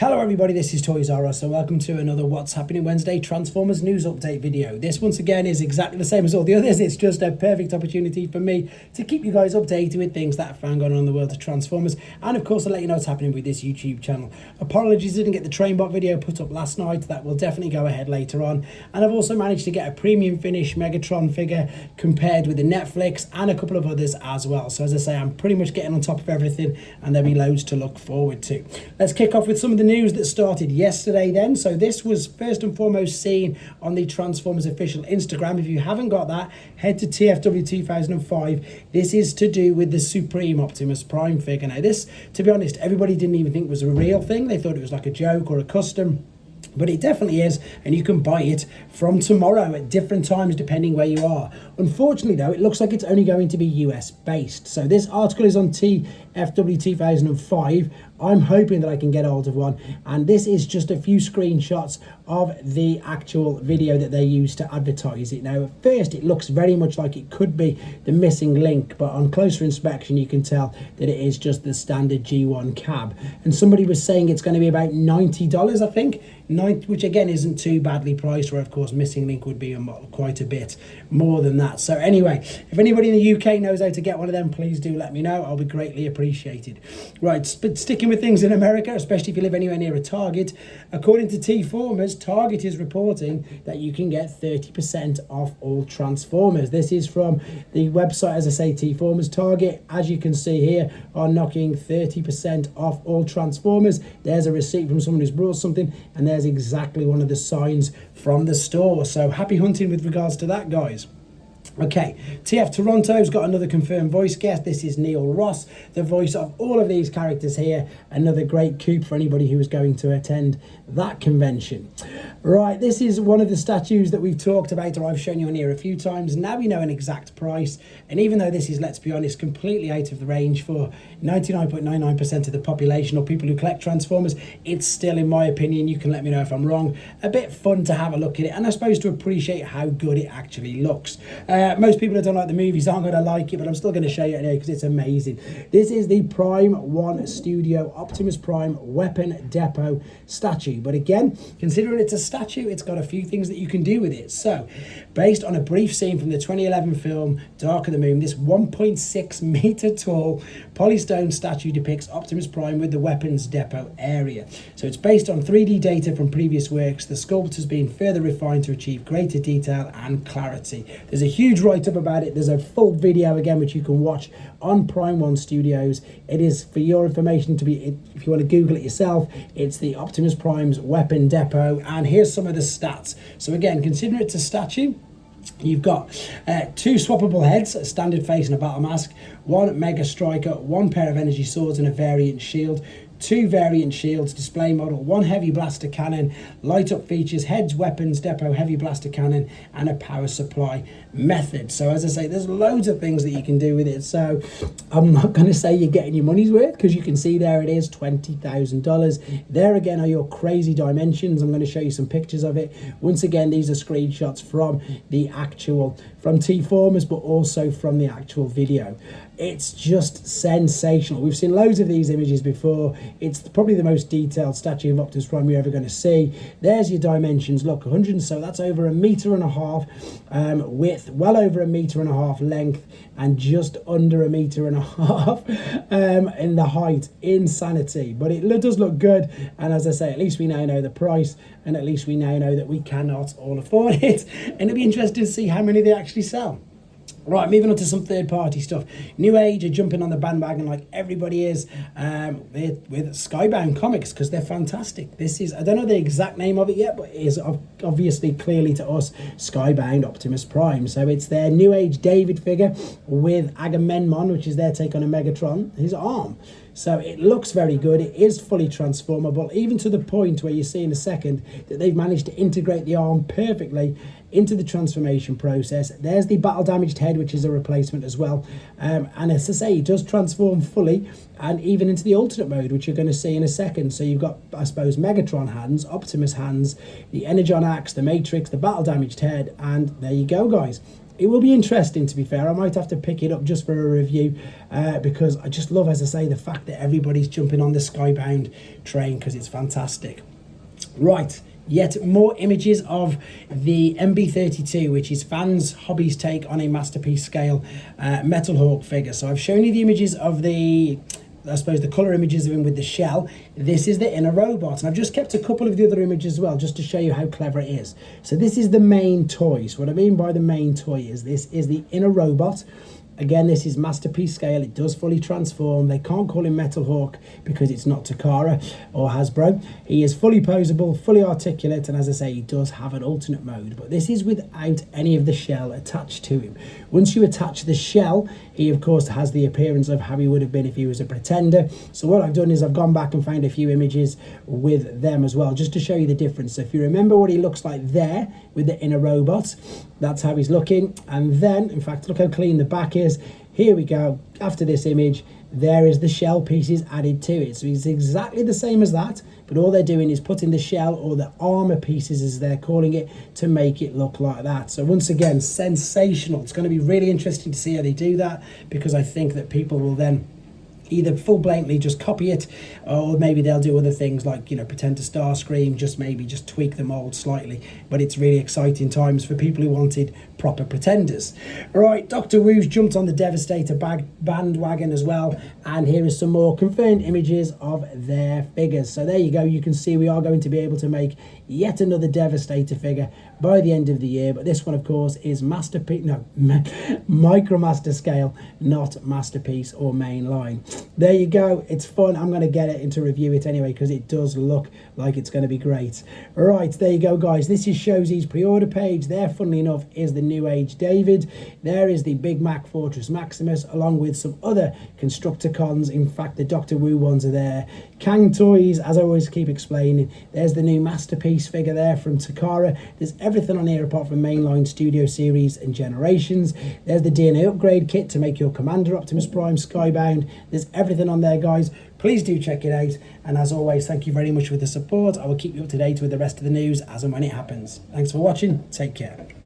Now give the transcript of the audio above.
Hello everybody, this is Toys R Us, so welcome to another What's Happening Wednesday Transformers news update video. This once again is exactly the same as all the others. It's just a perfect opportunity for me to keep you guys updated with things that are found going on in the world of Transformers, and of course to let you know what's happening with this YouTube channel. Apologies, didn't get the Trainbot video put up last night. That will definitely go ahead later on. And I've also managed to get a premium finish Megatron figure compared with the Netflix and a couple of others as well. So as I say, I'm pretty much getting on top of everything and there'll be loads to look forward to. Let's kick off with some of the news that started yesterday then. So this was first and foremost seen on the Transformers official Instagram. If you haven't got that, head to TFW 2005. This is to do with the Supreme Optimus Prime figure. Now this, to be honest, everybody didn't even think was a real thing. They thought it was like a joke or a custom. But it definitely is, and you can buy it from tomorrow at different times depending where you are. Unfortunately though, it looks like it's only going to be US based. So this article is on TFW 2005. I'm hoping that I can get hold of one, and this is just a few screenshots of the actual video that they use to advertise it. Now at first it looks very much like it could be the missing link, but on closer inspection you can tell that it is just the standard G1 cab. And somebody was saying it's going to be about $90, I think, which again isn't too badly priced, where of course missing link would be quite a bit more than that. So anyway, if anybody in the UK knows how to get one of them, please do let me know. I'll be greatly appreciated. Right, but sticking with things in America, especially if you live anywhere near a Target, according to T-Formers, Target is reporting that you can get 30% off all Transformers. This is from the website, as I say, T-Formers. Target, as you can see here, are knocking 30% off all Transformers. There's a receipt from someone who's brought something, and there's exactly one of the signs from the store. So happy hunting with regards to that, guys. Okay, TF Toronto's got another confirmed voice guest. This is Neil Ross, the voice of all of these characters here. Another great coup for anybody who is going to attend that convention. Right, this is one of the statues that we've talked about, or I've shown you on here a few times. Now we know an exact price, and even though this is, let's be honest, completely out of the range for 99.99% of the population or people who collect Transformers, it's still, in my opinion, you can let me know if I'm wrong, a bit fun to have a look at it, and I suppose to appreciate how good it actually looks. Most people that don't like the movies aren't going to like it, but I'm still going to show you it here because it's amazing. This is the Prime 1 Studio Optimus Prime Weapon Depot statue. But again, considering it's a statue, it's got a few things that you can do with it. So, based on a brief scene from the 2011 film Dark of the Moon, this 1.6 meter tall polystone statue depicts Optimus Prime with the weapons depot area. So it's based on 3D data from previous works. The sculpt has been further refined to achieve greater detail and clarity. There's a huge write-up about it. There's a full video again which you can watch on Prime 1 Studios. It is, for your information, to be, if you want to Google it yourself, it's the Optimus Prime's weapon depot, and here's some of the stats. So again, consider it's a statue. You've got two swappable heads, a standard face and a battle mask, one Mega Striker, one pair of energy swords and a variant shield, two variant shields, display model, one heavy blaster cannon, light up features, heads, weapons, depot, heavy blaster cannon, and a power supply method. So as I say, there's loads of things that you can do with it. So I'm not going to say you're getting your money's worth, because you can see there it is, $20,000. There again are your crazy dimensions. I'm going to show you some pictures of it. Once again, these are screenshots from the actual, from T-Formers, but also from the actual video. It's just sensational. We've seen loads of these images before. It's probably the most detailed statue of Optimus Prime you're ever going to see. There's your dimensions. Look, 100, so that's over 1.5 meters width, well over 1.5 meters length, and just under 1.5 meters in the height. Insanity. But it does look good, and as I say, at least we now know the price, and at least we now know that we cannot all afford it. And it'll be interesting to see how many they actually sell. Right, moving on to some third-party stuff. New Age are jumping on the bandwagon like everybody is with Skybound comics, because they're fantastic. This is, I don't know the exact name of it yet, but it is obviously clearly to us Skybound Optimus Prime. So it's their New Age David figure with Agamemnon, which is their take on a Megatron, his arm. So it looks very good. It is fully transformable, even to the point where you see in a second that they've managed to integrate the arm perfectly into the transformation process. There's the battle damaged head, which is a replacement as well. And as I say, it does transform fully, and even into the alternate mode, which you're going to see in a second. So you've got, I suppose, Megatron hands, Optimus hands, the Energon axe, the Matrix, the battle damaged head, and there you go, guys. It will be interesting, to be fair. I might have to pick it up just for a review because I just love, as I say, the fact that everybody's jumping on the Skybound train because it's fantastic. Right, yet more images of the MB32, which is fans' hobbies take on a masterpiece scale Metal Hawk figure. So I've shown you the images of the, I suppose, the colour images of him with the shell. This is the inner robot, and I've just kept a couple of the other images as well, just to show you how clever it is. So this is the main toy. So what I mean by the main toy is this is the inner robot. Again, this is masterpiece scale. It does fully transform. They can't call him Metal Hawk because it's not Takara or Hasbro. He is fully posable, fully articulate, and as I say, he does have an alternate mode. But this is without any of the shell attached to him. Once you attach the shell, he of course has the appearance of how he would have been if he was a Pretender. So what I've done is I've gone back and found a few images with them as well, just to show you the difference. So if you remember what he looks like there with the inner robot, that's how he's looking. And then, in fact, look how clean the back is. Here we go. After this image, there is the shell pieces added to it. So it's exactly the same as that, but all they're doing is putting the shell, or the armor pieces as they're calling it, to make it look like that. So once again, sensational. It's going to be really interesting to see how they do that, because I think that people will then either full blatantly just copy it, or maybe they'll do other things like, you know, pretend to Starscream, just tweak the mold slightly. But it's really exciting times for people who wanted proper Pretenders. All right, Dr. Wu's jumped on the Devastator bandwagon as well, and here is some more confirmed images of their figures. So there you go. You can see we are going to be able to make yet another Devastator figure by the end of the year, but this one of course is Micromaster scale, not masterpiece or mainline. There you go. It's fun. I'm going to get it into review it anyway because it does look like it's going to be great. Right, there you go, guys. This is Showsy's pre-order page. There, funnily enough, is the Newage David. There is the Big Mac Fortress Maximus, along with some other Constructicons. In fact, the Doctor Wu ones are there. Kang Toys, as I always keep explaining. There's the new Masterpiece figure there from Takara. There's everything on here apart from mainline Studio Series and Generations. There's the DNA upgrade kit to make your Commander Optimus Prime Skybound. There's everything on there, guys. Please do check it out. And as always, thank you very much for the support. I will keep you up to date with the rest of the news as and when it happens. Thanks for watching. Take care.